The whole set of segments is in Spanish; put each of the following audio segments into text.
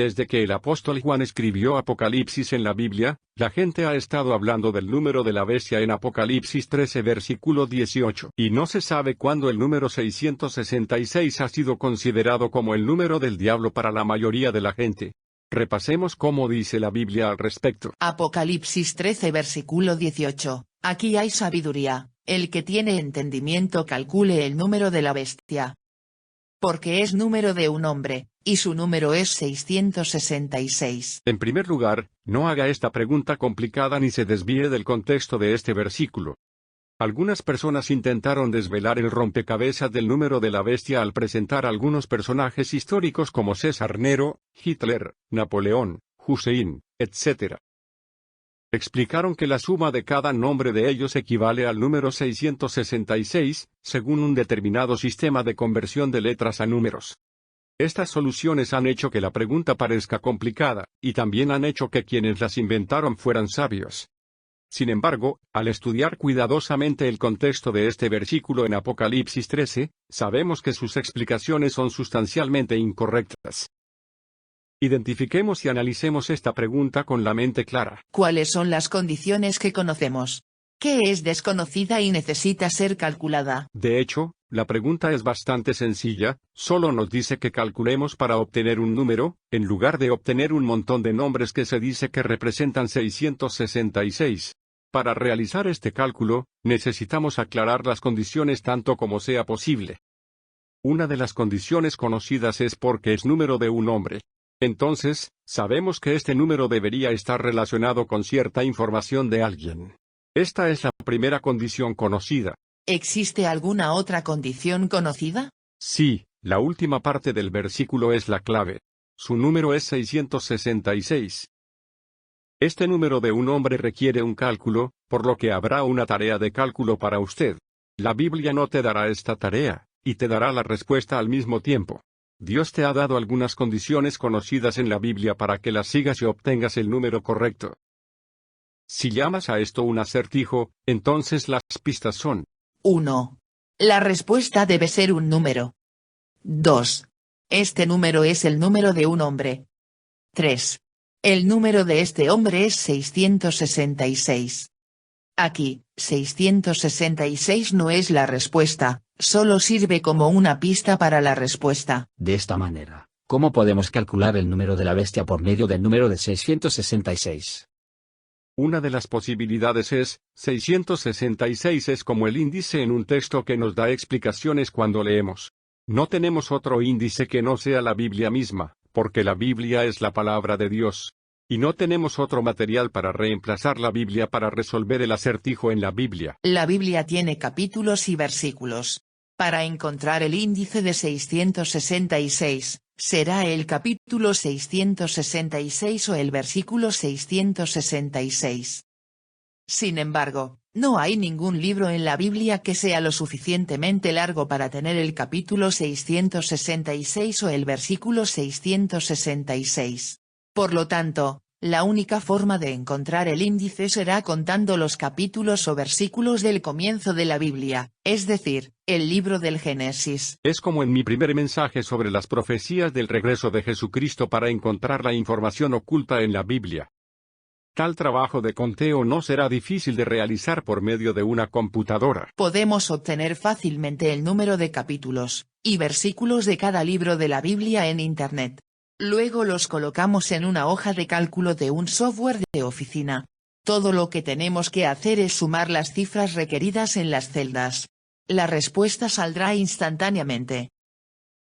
Desde que el apóstol Juan escribió Apocalipsis en la Biblia, la gente ha estado hablando del número de la bestia en Apocalipsis 13 versículo 18. Y no se sabe cuándo el número 666 ha sido considerado como el número del diablo para la mayoría de la gente. Repasemos cómo dice la Biblia al respecto. Apocalipsis 13 versículo 18. Aquí hay sabiduría, el que tiene entendimiento calcule el número de la bestia. Porque es número de un hombre, y su número es 666. En primer lugar, no haga esta pregunta complicada ni se desvíe del contexto de este versículo. Algunas personas intentaron desvelar el rompecabezas del número de la bestia al presentar algunos personajes históricos como César Nero, Hitler, Napoleón, Hussein, etc. Explicaron que la suma de cada nombre de ellos equivale al número 666, según un determinado sistema de conversión de letras a números. Estas soluciones han hecho que la pregunta parezca complicada, y también han hecho que quienes las inventaron fueran sabios. Sin embargo, al estudiar cuidadosamente el contexto de este versículo en Apocalipsis 13, sabemos que sus explicaciones son sustancialmente incorrectas. Identifiquemos y analicemos esta pregunta con la mente clara. ¿Cuáles son las condiciones que conocemos? ¿Qué es desconocida y necesita ser calculada? De hecho, la pregunta es bastante sencilla, solo nos dice que calculemos para obtener un número, en lugar de obtener un montón de nombres que se dice que representan 666. Para realizar este cálculo, necesitamos aclarar las condiciones tanto como sea posible. Una de las condiciones conocidas es porque es número de un hombre. Entonces, sabemos que este número debería estar relacionado con cierta información de alguien. Esta es la primera condición conocida. ¿Existe alguna otra condición conocida? Sí, la última parte del versículo es la clave. Su número es 666. Este número de un hombre requiere un cálculo, por lo que habrá una tarea de cálculo para usted. La Biblia no te dará esta tarea, y te dará la respuesta al mismo tiempo. Dios te ha dado algunas condiciones conocidas en la Biblia para que las sigas y obtengas el número correcto. Si llamas a esto un acertijo, entonces las pistas son: 1. La respuesta debe ser un número. 2. Este número es el número de un hombre. 3. El número de este hombre es 666. Aquí, 666 no es la respuesta, solo sirve como una pista para la respuesta. De esta manera, ¿cómo podemos calcular el número de la bestia por medio del número de 666? Una de las posibilidades es, 666 es como el índice en un texto que nos da explicaciones cuando leemos. No tenemos otro índice que no sea la Biblia misma, porque la Biblia es la palabra de Dios. Y no tenemos otro material para reemplazar la Biblia para resolver el acertijo en la Biblia. La Biblia tiene capítulos y versículos. Para encontrar el índice de 666, será el capítulo 666 o el versículo 666. Sin embargo, no hay ningún libro en la Biblia que sea lo suficientemente largo para tener el capítulo 666 o el versículo 666. Por lo tanto, la única forma de encontrar el índice será contando los capítulos o versículos del comienzo de la Biblia, es decir, el libro del Génesis. Es como en mi primer mensaje sobre las profecías del regreso de Jesucristo para encontrar la información oculta en la Biblia. Tal trabajo de conteo no será difícil de realizar por medio de una computadora. Podemos obtener fácilmente el número de capítulos y versículos de cada libro de la Biblia en Internet. Luego los colocamos en una hoja de cálculo de un software de oficina. Todo lo que tenemos que hacer es sumar las cifras requeridas en las celdas. La respuesta saldrá instantáneamente.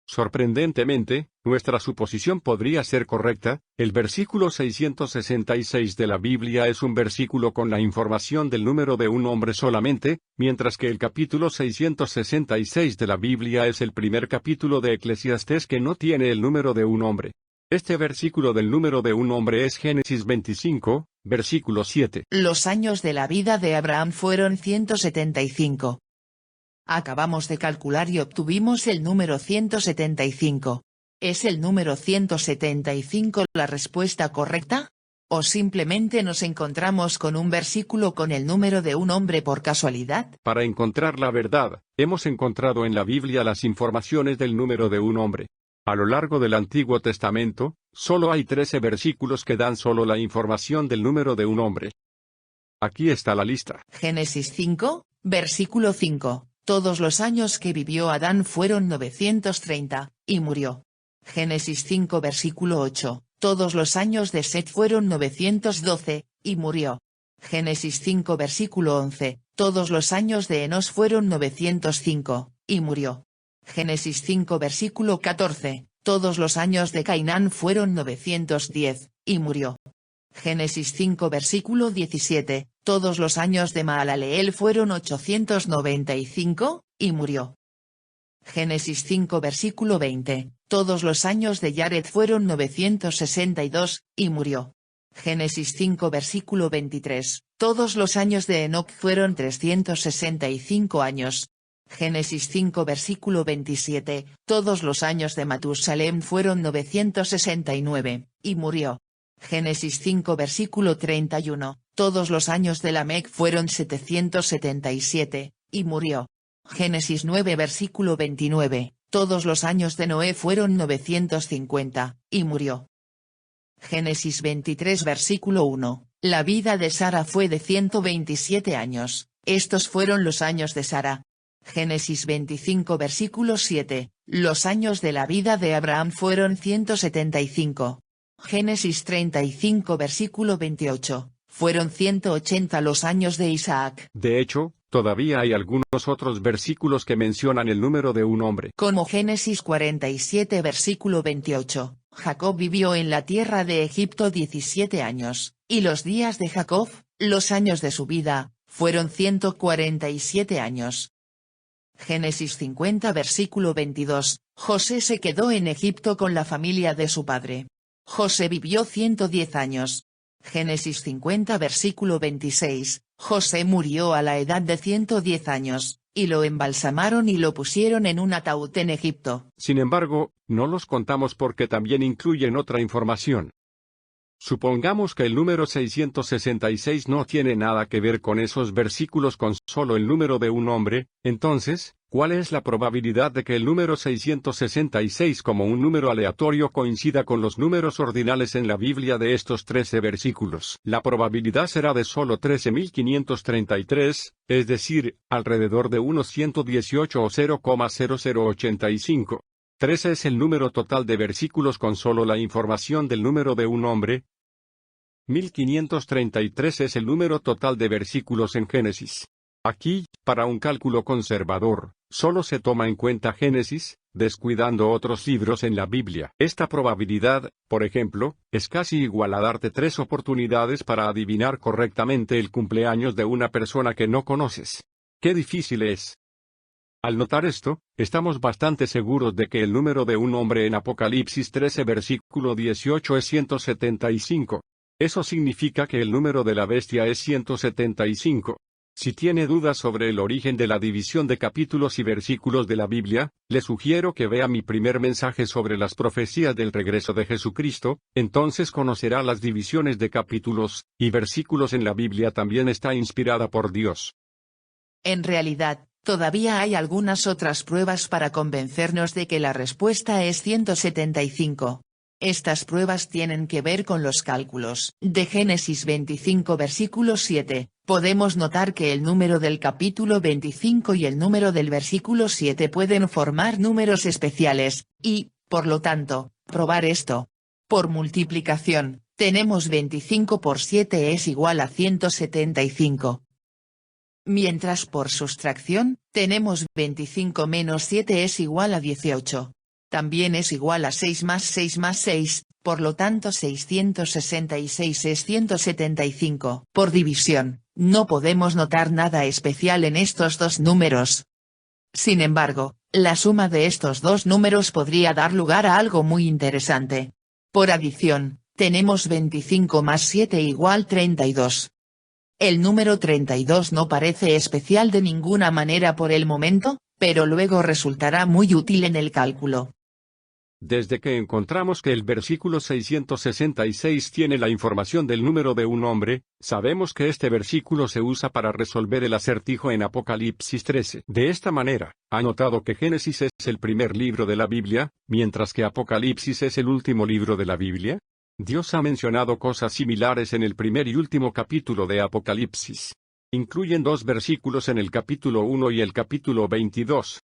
Sorprendentemente, nuestra suposición podría ser correcta. El versículo 666 de la Biblia es un versículo con la información del número de un hombre solamente, mientras que el capítulo 666 de la Biblia es el primer capítulo de Eclesiastés que no tiene el número de un hombre. Este versículo del número de un hombre es Génesis 25, versículo 7. Los años de la vida de Abraham fueron 175. Acabamos de calcular y obtuvimos el número 175. ¿Es el número 175 la respuesta correcta? ¿O simplemente nos encontramos con un versículo con el número de un hombre por casualidad? Para encontrar la verdad, hemos encontrado en la Biblia las informaciones del número de un hombre. A lo largo del Antiguo Testamento, Solo hay 13 versículos que dan solo la información del número de un hombre. Aquí está la lista. Génesis 5, versículo 5. Todos los años que vivió Adán fueron 930, y murió. Génesis 5 versículo 8. Todos los años de Set fueron 912, y murió. Génesis 5 versículo 11. Todos los años de Enos fueron 905, y murió. Génesis 5 versículo 14. Todos los años de Cainán fueron 910, y murió. Génesis 5 versículo 17. Todos los años de Maalaleel fueron 895, y murió. Génesis 5 versículo 20. Todos los años de Yared fueron 962, y murió. Génesis 5 versículo 23. Todos los años de Enoc fueron 365 años. Génesis 5 versículo 27. Todos los años de Matusalem fueron 969, y murió. Génesis 5 versículo 31. Todos los años de Lamec fueron 777, y murió. Génesis 9 versículo 29. Todos los años de Noé fueron 950, y murió. Génesis 23 versículo 1. La vida de Sara fue de 127 años, estos fueron los años de Sara. Génesis 25 versículo 7. Los años de la vida de Abraham fueron 175. Génesis 35 versículo 28. Fueron 180 los años de Isaac. De hecho, todavía hay algunos otros versículos que mencionan el número de un hombre. Como Génesis 47 versículo 28. Jacob vivió en la tierra de Egipto 17 años, y los días de Jacob, los años de su vida, fueron 147 años. Génesis 50 versículo 22. José se quedó en Egipto con la familia de su padre. José vivió 110 años. Génesis 50 versículo 26. José murió a la edad de 110 años, y lo embalsamaron y lo pusieron en un ataúd en Egipto. Sin embargo, no los contamos porque también incluyen otra información. Supongamos que el número 666 no tiene nada que ver con esos versículos con solo el número de un hombre, entonces, ¿cuál es la probabilidad de que el número 666 como un número aleatorio coincida con los números ordinales en la Biblia de estos 13 versículos? La probabilidad será de solo 13.533, es decir, alrededor de unos 118 o 0,0085. 13 es el número total de versículos con solo la información del número de un hombre. 1533 es el número total de versículos en Génesis. Aquí, para un cálculo conservador, solo se toma en cuenta Génesis, descuidando otros libros en la Biblia. Esta probabilidad, por ejemplo, es casi igual a darte 3 oportunidades para adivinar correctamente el cumpleaños de una persona que no conoces. ¡Qué difícil es! Al notar esto, estamos bastante seguros de que el número de un hombre en Apocalipsis 13 versículo 18 es 175. Eso significa que el número de la bestia es 175. Si tiene dudas sobre el origen de la división de capítulos y versículos de la Biblia, le sugiero que vea mi primer mensaje sobre las profecías del regreso de Jesucristo, entonces conocerá las divisiones de capítulos y versículos en la Biblia también está inspirada por Dios. En realidad, todavía hay algunas otras pruebas para convencernos de que la respuesta es 175. Estas pruebas tienen que ver con los cálculos. De Génesis 25 versículo 7, podemos notar que el número del capítulo 25 y el número del versículo 7 pueden formar números especiales, y, por lo tanto, probar esto. Por multiplicación, tenemos 25 por 7 es igual a 175. Mientras por sustracción, tenemos 25 menos 7 es igual a 18. También es igual a 6 más 6 más 6, por lo tanto 666 es 175. Por división, no podemos notar nada especial en estos dos números. Sin embargo, la suma de estos dos números podría dar lugar a algo muy interesante. Por adición, tenemos 25 más 7 igual 32. El número 32 no parece especial de ninguna manera por el momento, pero luego resultará muy útil en el cálculo. Desde que encontramos que el versículo 666 tiene la información del número de un hombre, sabemos que este versículo se usa para resolver el acertijo en Apocalipsis 13. De esta manera, ¿ha notado que Génesis es el primer libro de la Biblia, mientras que Apocalipsis es el último libro de la Biblia? Dios ha mencionado cosas similares en el primer y último capítulo de Apocalipsis. Incluyen 2 versículos en el capítulo 1 y el capítulo 22.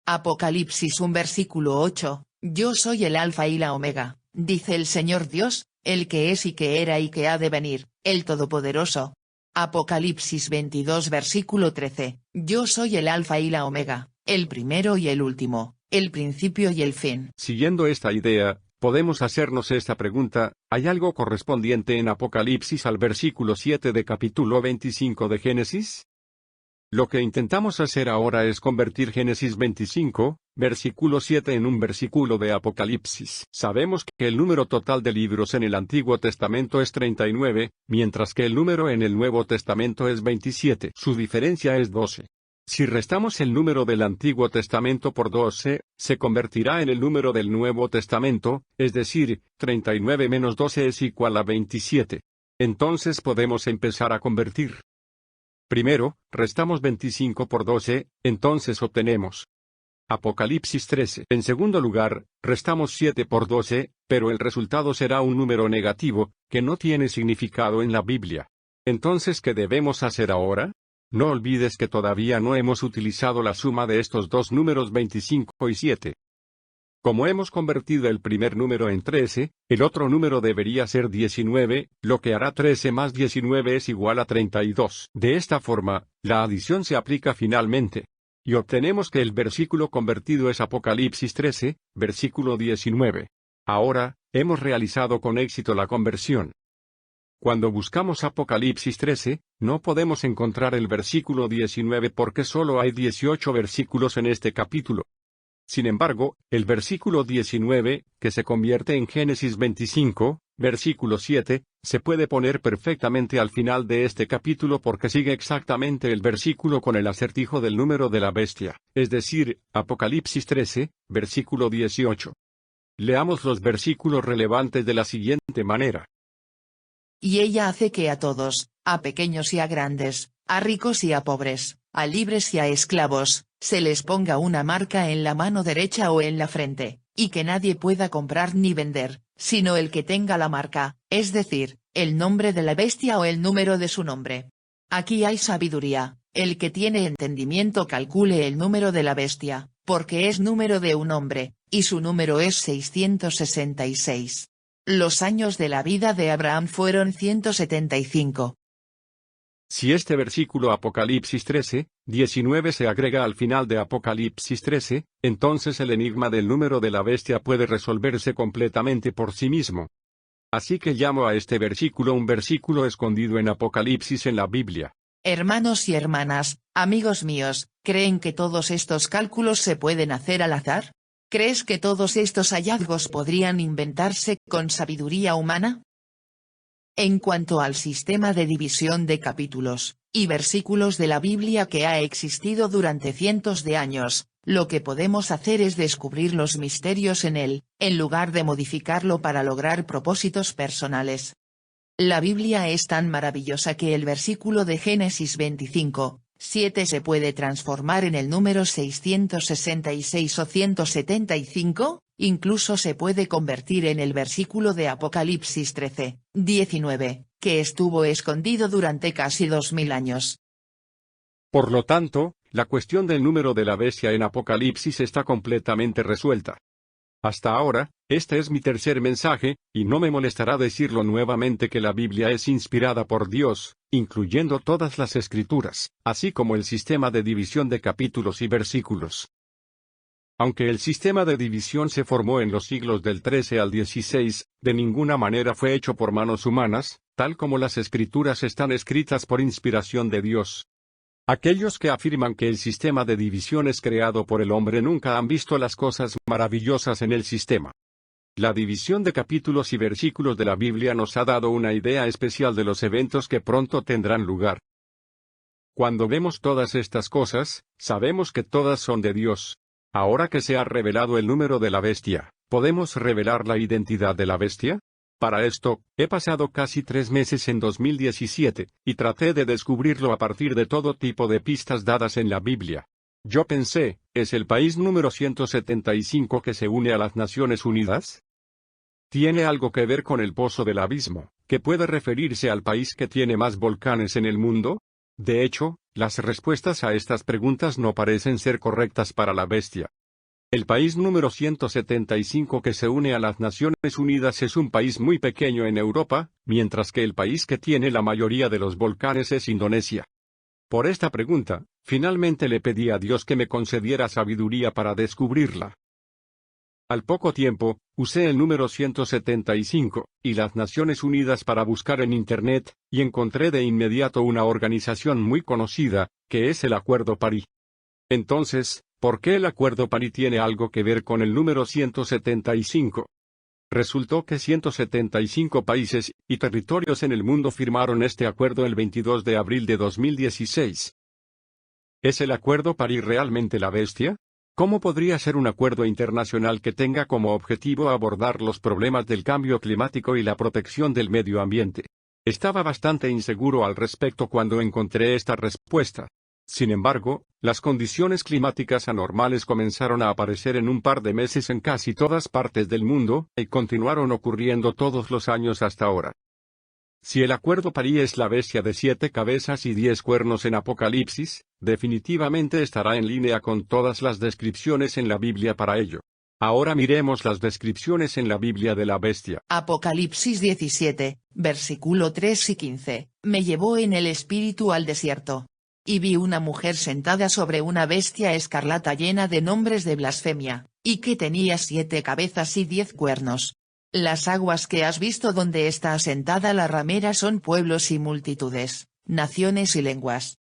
Apocalipsis 1 versículo 8. Yo soy el Alfa y la Omega, dice el Señor Dios, el que es y que era y que ha de venir, el Todopoderoso. Apocalipsis 22 versículo 13. Yo soy el Alfa y la Omega, el primero y el último, el principio y el fin. Siguiendo esta idea, podemos hacernos esta pregunta: ¿hay algo correspondiente en Apocalipsis al versículo 7 de capítulo 25 de Génesis? Lo que intentamos hacer ahora es convertir Génesis 25, versículo 7 en un versículo de Apocalipsis. Sabemos que el número total de libros en el Antiguo Testamento es 39, mientras que el número en el Nuevo Testamento es 27. Su diferencia es 12. Si restamos el número del Antiguo Testamento por 12, se convertirá en el número del Nuevo Testamento, es decir, 39 menos 12 es igual a 27. Entonces podemos empezar a convertir. Primero, restamos 25 por 12, entonces obtenemos Apocalipsis 13. En segundo lugar, restamos 7 por 12, pero el resultado será un número negativo, que no tiene significado en la Biblia. Entonces, ¿qué debemos hacer ahora? No olvides que todavía no hemos utilizado la suma de estos dos números 25 y 7. Como hemos convertido el primer número en 13, el otro número debería ser 19, lo que hará 13 más 19 es igual a 32. De esta forma, la adición se aplica finalmente. Y obtenemos que el versículo convertido es Apocalipsis 13, versículo 19. Ahora, hemos realizado con éxito la conversión. Cuando buscamos Apocalipsis 13, no podemos encontrar el versículo 19 porque solo hay 18 versículos en este capítulo. Sin embargo, el versículo 19, que se convierte en Génesis 25, versículo 7, se puede poner perfectamente al final de este capítulo porque sigue exactamente el versículo con el acertijo del número de la bestia, es decir, Apocalipsis 13, versículo 18. Leamos los versículos relevantes de la siguiente manera. Y ella hace que a todos, a pequeños y a grandes, a ricos y a pobres, a libres y a esclavos, se les ponga una marca en la mano derecha o en la frente, y que nadie pueda comprar ni vender, sino el que tenga la marca, es decir, el nombre de la bestia o el número de su nombre. Aquí hay sabiduría, el que tiene entendimiento calcule el número de la bestia, porque es número de un hombre, y su número es 666. Los años de la vida de Abraham fueron 175. Si este versículo Apocalipsis 13, 19 se agrega al final de Apocalipsis 13, entonces el enigma del número de la bestia puede resolverse completamente por sí mismo. Así que llamo a este versículo un versículo escondido en Apocalipsis en la Biblia. Hermanos y hermanas, amigos míos, ¿creen que todos estos cálculos se pueden hacer al azar? ¿Crees que todos estos hallazgos podrían inventarse con sabiduría humana? En cuanto al sistema de división de capítulos y versículos de la Biblia que ha existido durante cientos de años, lo que podemos hacer es descubrir los misterios en él, en lugar de modificarlo para lograr propósitos personales. La Biblia es tan maravillosa que el versículo de Génesis 25, 7 se puede transformar en el número 666 o 175, incluso se puede convertir en el versículo de Apocalipsis 13, 19, que estuvo escondido durante casi 2000 años. Por lo tanto, la cuestión del número de la bestia en Apocalipsis está completamente resuelta. Hasta ahora, este es mi tercer mensaje, y no me molestará decirlo nuevamente que la Biblia es inspirada por Dios, incluyendo todas las escrituras, así como el sistema de división de capítulos y versículos. Aunque el sistema de división se formó en los siglos del 13 al 16, de ninguna manera fue hecho por manos humanas, tal como las escrituras están escritas por inspiración de Dios. Aquellos que afirman que el sistema de división es creado por el hombre nunca han visto las cosas maravillosas en el sistema. La división de capítulos y versículos de la Biblia nos ha dado una idea especial de los eventos que pronto tendrán lugar. Cuando vemos todas estas cosas, sabemos que todas son de Dios. Ahora que se ha revelado el número de la bestia, ¿podemos revelar la identidad de la bestia? Para esto, he pasado casi 3 meses en 2017, y traté de descubrirlo a partir de todo tipo de pistas dadas en la Biblia. Yo pensé, ¿es el país número 175 que se une a las Naciones Unidas? ¿Tiene algo que ver con el Pozo del Abismo, que puede referirse al país que tiene más volcanes en el mundo? De hecho, las respuestas a estas preguntas no parecen ser correctas para la bestia. El país número 175 que se une a las Naciones Unidas es un país muy pequeño en Europa, mientras que el país que tiene la mayoría de los volcanes es Indonesia. Por esta pregunta, finalmente le pedí a Dios que me concediera sabiduría para descubrirla. Al poco tiempo, usé el número 175, y las Naciones Unidas para buscar en Internet, y encontré de inmediato una organización muy conocida, que es el Acuerdo París. Entonces, ¿por qué el Acuerdo París tiene algo que ver con el número 175? Resultó que 175 países y territorios en el mundo firmaron este acuerdo el 22 de abril de 2016. ¿Es el Acuerdo París realmente la bestia? ¿Cómo podría ser un acuerdo internacional que tenga como objetivo abordar los problemas del cambio climático y la protección del medio ambiente? Estaba bastante inseguro al respecto cuando encontré esta respuesta. Sin embargo, las condiciones climáticas anormales comenzaron a aparecer en un par de meses en casi todas partes del mundo, y continuaron ocurriendo todos los años hasta ahora. Si el Acuerdo París es la bestia de 7 cabezas y 10 cuernos en Apocalipsis, definitivamente estará en línea con todas las descripciones en la Biblia para ello. Ahora miremos las descripciones en la Biblia de la bestia. Apocalipsis 17, versículo 3 y 15, me llevó en el espíritu al desierto. Y vi una mujer sentada sobre una bestia escarlata llena de nombres de blasfemia, y que tenía 7 cabezas y 10 cuernos. Las aguas que has visto donde está asentada la ramera son pueblos y multitudes, naciones y lenguas.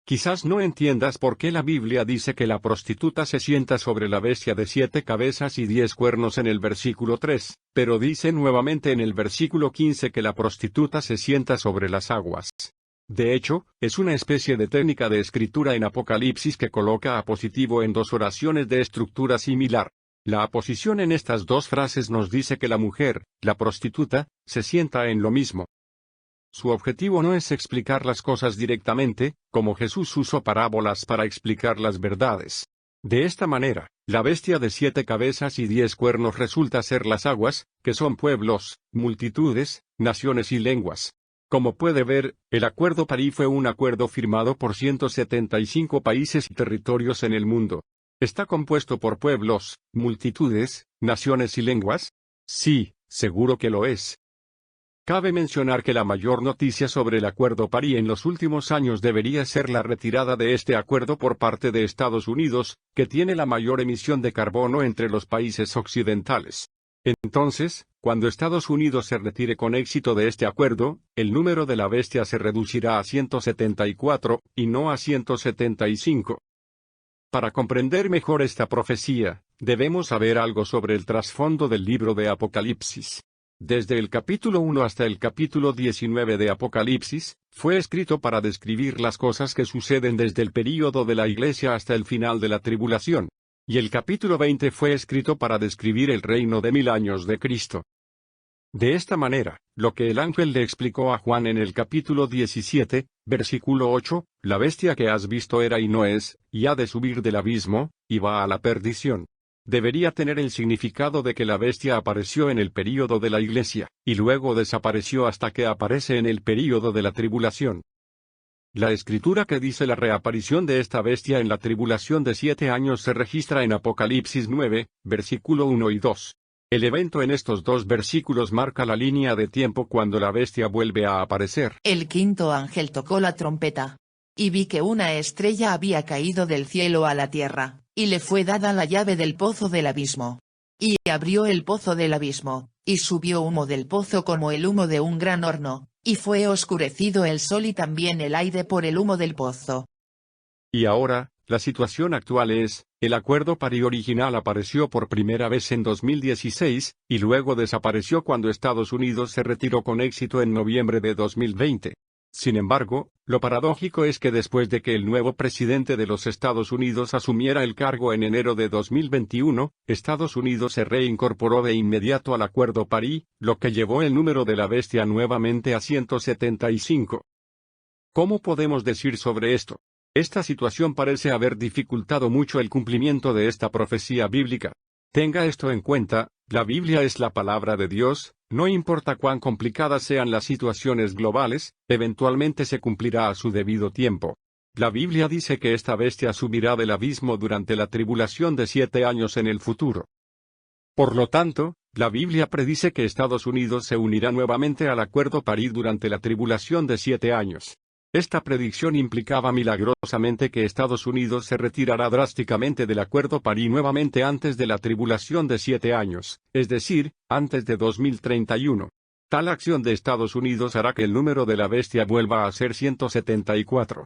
Quizás no entiendas por qué la Biblia dice que la prostituta se sienta sobre la bestia de 7 cabezas y 10 cuernos en el versículo 3, pero dice nuevamente en el versículo 15 que la prostituta se sienta sobre las aguas. De hecho, es una especie de técnica de escritura en Apocalipsis que coloca apositivo en 2 oraciones de estructura similar. La aposición en estas 2 frases nos dice que la mujer, la prostituta, se sienta en lo mismo. Su objetivo no es explicar las cosas directamente, como Jesús usó parábolas para explicar las verdades. De esta manera, la bestia de 7 cabezas y 10 cuernos resulta ser las aguas, que son pueblos, multitudes, naciones y lenguas. Como puede ver, el Acuerdo París fue un acuerdo firmado por 175 países y territorios en el mundo. ¿Está compuesto por pueblos, multitudes, naciones y lenguas? Sí, seguro que lo es. Cabe mencionar que la mayor noticia sobre el Acuerdo París en los últimos años debería ser la retirada de este acuerdo por parte de Estados Unidos, que tiene la mayor emisión de carbono entre los países occidentales. Entonces, cuando Estados Unidos se retire con éxito de este acuerdo, el número de la bestia se reducirá a 174, y no a 175. Para comprender mejor esta profecía, debemos saber algo sobre el trasfondo del libro de Apocalipsis. Desde el capítulo 1 hasta el capítulo 19 de Apocalipsis, fue escrito para describir las cosas que suceden desde el período de la Iglesia hasta el final de la tribulación. Y el capítulo 20 fue escrito para describir el reino de 1000 años de Cristo. De esta manera, lo que el ángel le explicó a Juan en el capítulo 17, versículo 8, la bestia que has visto era y no es, y ha de subir del abismo, y va a la perdición. Debería tener el significado de que la bestia apareció en el período de la Iglesia, y luego desapareció hasta que aparece en el período de la tribulación. La escritura que dice la reaparición de esta bestia en la tribulación de 7 años se registra en Apocalipsis 9, versículo 1 y 2. El evento en estos 2 versículos marca la línea de tiempo cuando la bestia vuelve a aparecer. El quinto ángel tocó la trompeta. Y vi que una estrella había caído del cielo a la tierra, y le fue dada la llave del pozo del abismo. Y abrió el pozo del abismo, y subió humo del pozo como el humo de un gran horno, y fue oscurecido el sol y también el aire por el humo del pozo. Y ahora, la situación actual es, el Acuerdo París original apareció por primera vez en 2016, y luego desapareció cuando Estados Unidos se retiró con éxito en noviembre de 2020. Sin embargo, lo paradójico es que después de que el nuevo presidente de los Estados Unidos asumiera el cargo en enero de 2021, Estados Unidos se reincorporó de inmediato al Acuerdo París, lo que llevó el número de la bestia nuevamente a 175. ¿Cómo podemos decir sobre esto? Esta situación parece haber dificultado mucho el cumplimiento de esta profecía bíblica. Tenga esto en cuenta, la Biblia es la palabra de Dios, no importa cuán complicadas sean las situaciones globales, eventualmente se cumplirá a su debido tiempo. La Biblia dice que esta bestia subirá del abismo durante la tribulación de 7 años en el futuro. Por lo tanto, la Biblia predice que Estados Unidos se unirá nuevamente al Acuerdo París durante la tribulación de 7 años. Esta predicción implicaba milagrosamente que Estados Unidos se retirará drásticamente del Acuerdo París nuevamente antes de la tribulación de 7 años, es decir, antes de 2031. Tal acción de Estados Unidos hará que el número de la bestia vuelva a ser 174.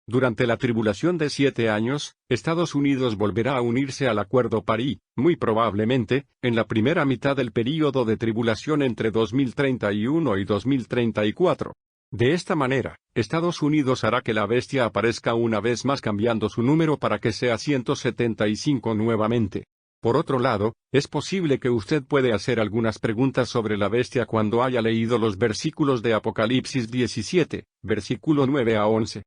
Durante la tribulación de 7 años, Estados Unidos volverá a unirse al Acuerdo París, muy probablemente, en la primera mitad del período de tribulación entre 2031 y 2034. De esta manera, Estados Unidos hará que la bestia aparezca una vez más cambiando su número para que sea 175 nuevamente. Por otro lado, es posible que usted puede hacer algunas preguntas sobre la bestia cuando haya leído los versículos de Apocalipsis 17, versículo 9 a 11.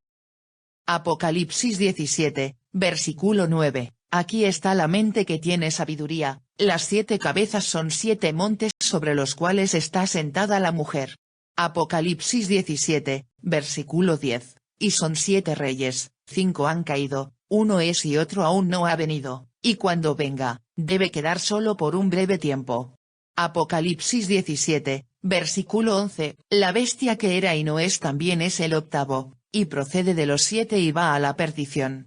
Apocalipsis 17, versículo 9. Aquí está la mente que tiene sabiduría, las 7 cabezas son 7 montes sobre los cuales está sentada la mujer. Apocalipsis 17, versículo 10, y son 7 reyes, 5 han caído, uno es y otro aún no ha venido, y cuando venga, debe quedar solo por un breve tiempo. Apocalipsis 17, versículo 11, la bestia que era y no es también es el octavo, y procede de los 7 y va a la perdición.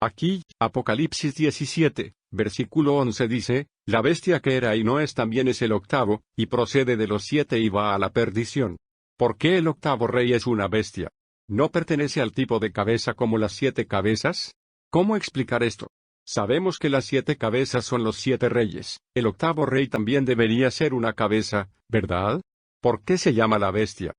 Aquí, Apocalipsis 17, versículo 11 dice, la bestia que era y no es también es el octavo, y procede de los 7 y va a la perdición. ¿Por qué el octavo rey es una bestia? ¿No pertenece al tipo de cabeza como las 7 cabezas? ¿Cómo explicar esto? Sabemos que las 7 cabezas son los 7 reyes, el octavo rey también debería ser una cabeza, ¿verdad? ¿Por qué se llama la bestia?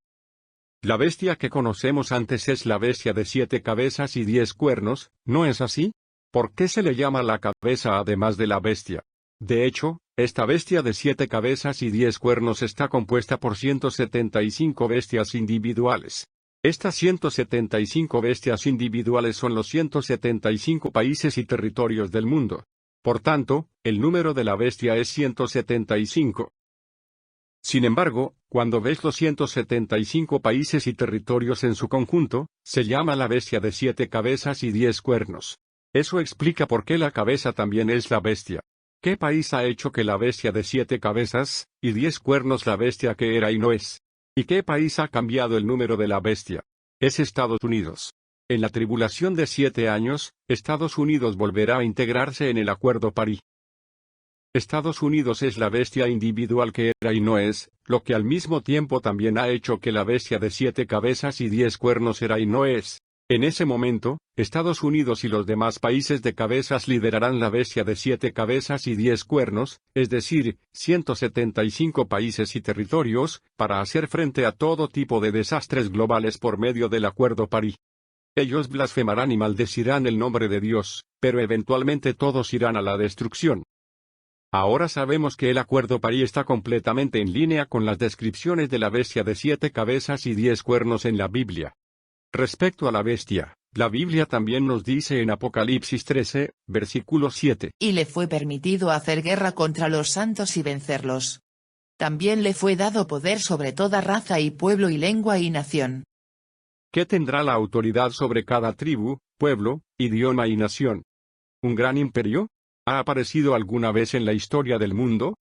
La bestia que conocemos antes es la bestia de 7 cabezas y 10 cuernos, ¿no es así? ¿Por qué se le llama la cabeza además de la bestia? De hecho, esta bestia de 7 cabezas y 10 cuernos está compuesta por 175 bestias individuales. Estas 175 bestias individuales son los 175 países y territorios del mundo. Por tanto, el número de la bestia es 175. Sin embargo, cuando ves los 175 países y territorios en su conjunto, se llama la bestia de 7 cabezas y 10 cuernos. Eso explica por qué la cabeza también es la bestia. ¿Qué país ha hecho que la bestia de 7 cabezas y 10 cuernos la bestia que era y no es? ¿Y qué país ha cambiado el número de la bestia? Es Estados Unidos. En la tribulación de 7 años, Estados Unidos volverá a integrarse en el Acuerdo París. Estados Unidos es la bestia individual que era y no es, lo que al mismo tiempo también ha hecho que la bestia de 7 cabezas y 10 cuernos era y no es. En ese momento, Estados Unidos y los demás países de cabezas liderarán la bestia de 7 cabezas y 10 cuernos, es decir, 175 países y territorios, para hacer frente a todo tipo de desastres globales por medio del Acuerdo París. Ellos blasfemarán y maldecirán el nombre de Dios, pero eventualmente todos irán a la destrucción. Ahora sabemos que el Acuerdo París está completamente en línea con las descripciones de la bestia de 7 cabezas y 10 cuernos en la Biblia. Respecto a la bestia, la Biblia también nos dice en Apocalipsis 13, versículo 7. Y le fue permitido hacer guerra contra los santos y vencerlos. También le fue dado poder sobre toda raza y pueblo y lengua y nación. ¿Qué tendrá la autoridad sobre cada tribu, pueblo, idioma y nación? ¿Un gran imperio? ¿Ha aparecido alguna vez en la historia del mundo?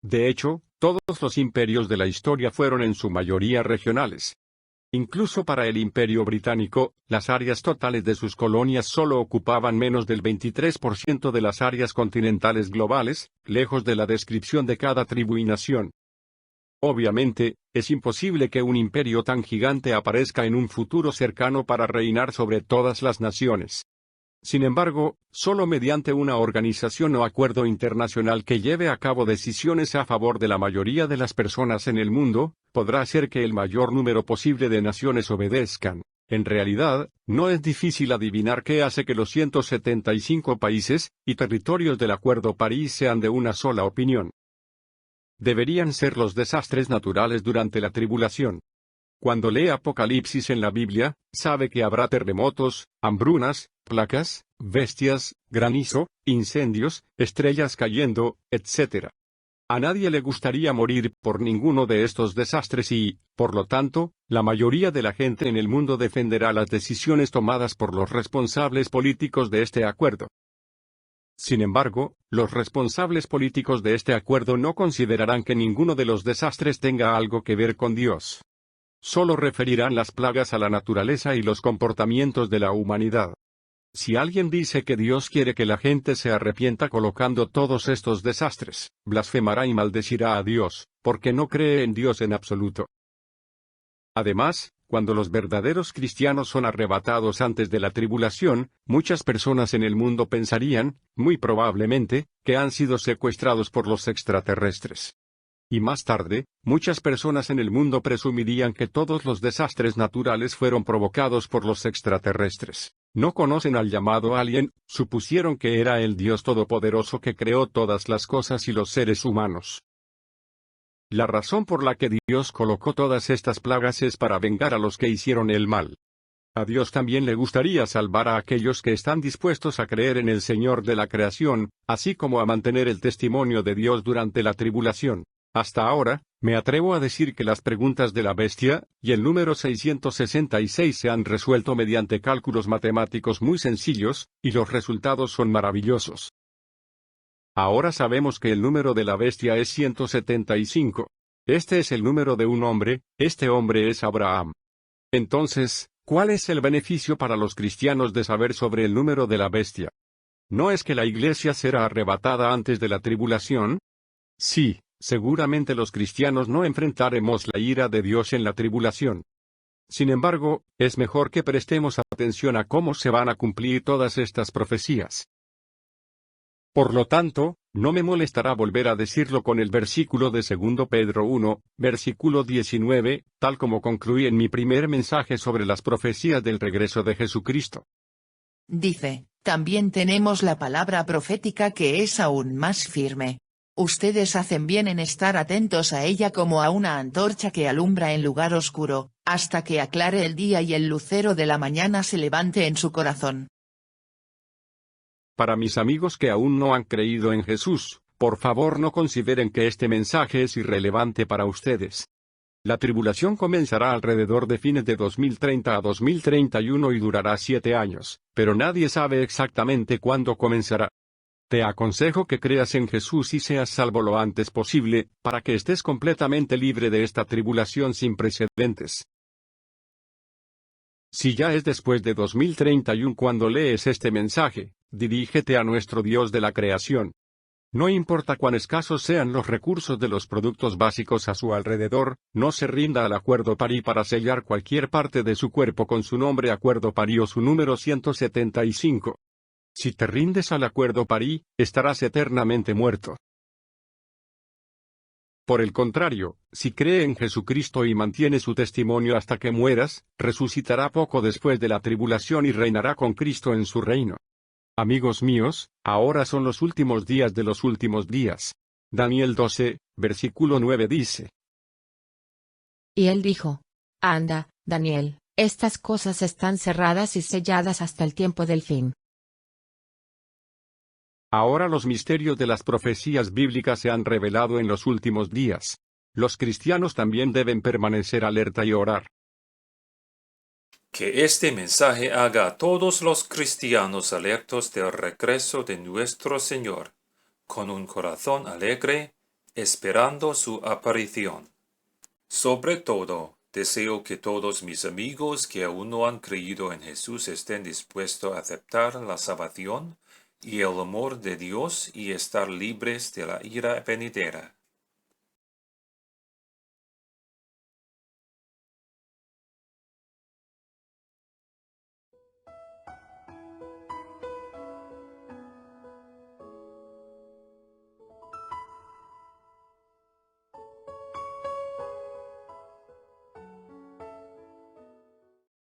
De hecho, todos los imperios de la historia fueron en su mayoría regionales. Incluso para el Imperio Británico, las áreas totales de sus colonias solo ocupaban menos del 23% de las áreas continentales globales, lejos de la descripción de cada tribu y nación. Obviamente, es imposible que un imperio tan gigante aparezca en un futuro cercano para reinar sobre todas las naciones. Sin embargo, solo mediante una organización o acuerdo internacional que lleve a cabo decisiones a favor de la mayoría de las personas en el mundo, podrá hacer que el mayor número posible de naciones obedezcan. En realidad, no es difícil adivinar qué hace que los 175 países y territorios del Acuerdo París sean de una sola opinión. Deberían ser los desastres naturales durante la tribulación. Cuando lee Apocalipsis en la Biblia, sabe que habrá terremotos, hambrunas, placas, bestias, granizo, incendios, estrellas cayendo, etc. A nadie le gustaría morir por ninguno de estos desastres y, por lo tanto, la mayoría de la gente en el mundo defenderá las decisiones tomadas por los responsables políticos de este acuerdo. Sin embargo, los responsables políticos de este acuerdo no considerarán que ninguno de los desastres tenga algo que ver con Dios. Solo referirán las plagas a la naturaleza y los comportamientos de la humanidad. Si alguien dice que Dios quiere que la gente se arrepienta colocando todos estos desastres, blasfemará y maldecirá a Dios, porque no cree en Dios en absoluto. Además, cuando los verdaderos cristianos son arrebatados antes de la tribulación, muchas personas en el mundo pensarían, muy probablemente, que han sido secuestrados por los extraterrestres. Y más tarde, muchas personas en el mundo presumirían que todos los desastres naturales fueron provocados por los extraterrestres. No conocen al llamado alien, supusieron que era el Dios Todopoderoso que creó todas las cosas y los seres humanos. La razón por la que Dios colocó todas estas plagas es para vengar a los que hicieron el mal. A Dios también le gustaría salvar a aquellos que están dispuestos a creer en el Señor de la creación, así como a mantener el testimonio de Dios durante la tribulación. Hasta ahora, me atrevo a decir que las preguntas de la bestia y el número 666 se han resuelto mediante cálculos matemáticos muy sencillos, y los resultados son maravillosos. Ahora sabemos que el número de la bestia es 175. Este es el número de un hombre, este hombre es Abraham. Entonces, ¿cuál es el beneficio para los cristianos de saber sobre el número de la bestia? ¿No es que la iglesia será arrebatada antes de la tribulación? Sí. Seguramente los cristianos no enfrentaremos la ira de Dios en la tribulación. Sin embargo, es mejor que prestemos atención a cómo se van a cumplir todas estas profecías. Por lo tanto, no me molestará volver a decirlo con el versículo de 2 Pedro 1, versículo 19, tal como concluí en mi primer mensaje sobre las profecías del regreso de Jesucristo. Dice, también tenemos la palabra profética que es aún más firme. Ustedes hacen bien en estar atentos a ella como a una antorcha que alumbra en lugar oscuro, hasta que aclare el día y el lucero de la mañana se levante en su corazón. Para mis amigos que aún no han creído en Jesús, por favor no consideren que este mensaje es irrelevante para ustedes. La tribulación comenzará alrededor de fines de 2030 a 2031 y durará 7 años, pero nadie sabe exactamente cuándo comenzará. Te aconsejo que creas en Jesús y seas salvo lo antes posible, para que estés completamente libre de esta tribulación sin precedentes. Si ya es después de 2031 cuando lees este mensaje, dirígete a nuestro Dios de la creación. No importa cuán escasos sean los recursos de los productos básicos a su alrededor, no se rinda al Acuerdo París para sellar cualquier parte de su cuerpo con su nombre Acuerdo París o su número 175. Si te rindes al Acuerdo París, estarás eternamente muerto. Por el contrario, si cree en Jesucristo y mantiene su testimonio hasta que mueras, resucitará poco después de la tribulación y reinará con Cristo en su reino. Amigos míos, ahora son los últimos días de los últimos días. Daniel 12, versículo 9 dice. Y él dijo: Anda, Daniel, estas cosas están cerradas y selladas hasta el tiempo del fin. Ahora los misterios de las profecías bíblicas se han revelado en los últimos días. Los cristianos también deben permanecer alerta y orar. Que este mensaje haga a todos los cristianos alertos del regreso de nuestro Señor, con un corazón alegre, esperando su aparición. Sobre todo, deseo que todos mis amigos que aún no han creído en Jesús estén dispuestos a aceptar la salvación y el amor de Dios y estar libres de la ira venidera.